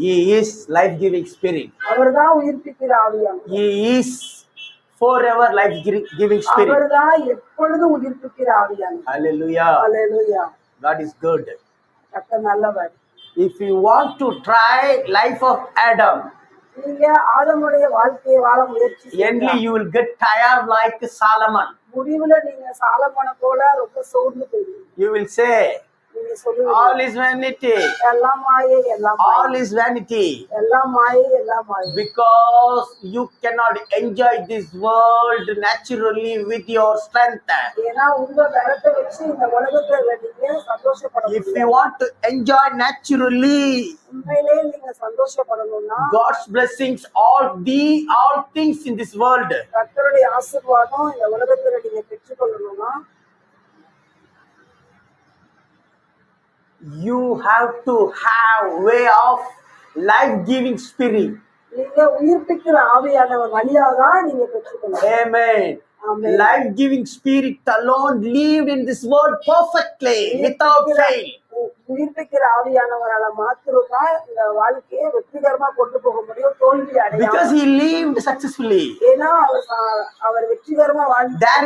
He is life-giving spirit. அவர்தான் உயிர்ப்பிக்கிற ஆவியானவர். He is forever life-giving spirit. அவர்தான் எப்பொழுதும் உயிர்ப்பிக்கிற ஆவியானவர். Hallelujah. Hallelujah. God is good. கர்த்தர் நல்லவர். If you want to try life of Adam, நீங்க ஆதமுடைய வாழ்க்கையை வாழ முயற்சி endly செய்யலாம். you will get tired like Solomon. முடிவுல நீங்க சாலமோனை போல ரொம்ப சோர்ந்து போயிடுவீங்க. You will say, நீங்க சொல்லுவீங்க all is vanity. எல்லாம் மாயை, எல்லாம் All மாயை, is vanity. எல்லாம் மாயை, எல்லாம் மாயை. Because you cannot enjoy this world naturally with your strength. ஏன்னா உங்க பலத்தை வச்சு இந்த உலகத்துல நீங்க சந்தோஷப்பட If you முடியாது. want to enjoy naturally உண்மையிலே நீங்க சந்தோஷப்படணும்னா God's blessings, all things in this world, கர்த்தருடைய ஆசீர்வாதம் இந்த உலகத்துல நீங்க பெற்றுக்கொள்ளணும்னா you have to have way of life-giving spirit. நீங்க உயிர்ப்பிக்கிற ஆவியானவர் வழியாதான் நீங்க பெற்றுக்கொள்ளணும். Amen. Amen. Life-giving spirit alone lived in this world perfectly without fail. உயிர்ப்பிக்கிற ஆவியானவரால மாத்திரம்தான் இந்த வாழ்க்கையை வெற்றிகரமா கொண்டு போக முடியும், தோல்வி Because அடையாம. he lived successfully. ஏன்னா அவர் வெற்றிகரமா வாழ்ந்து There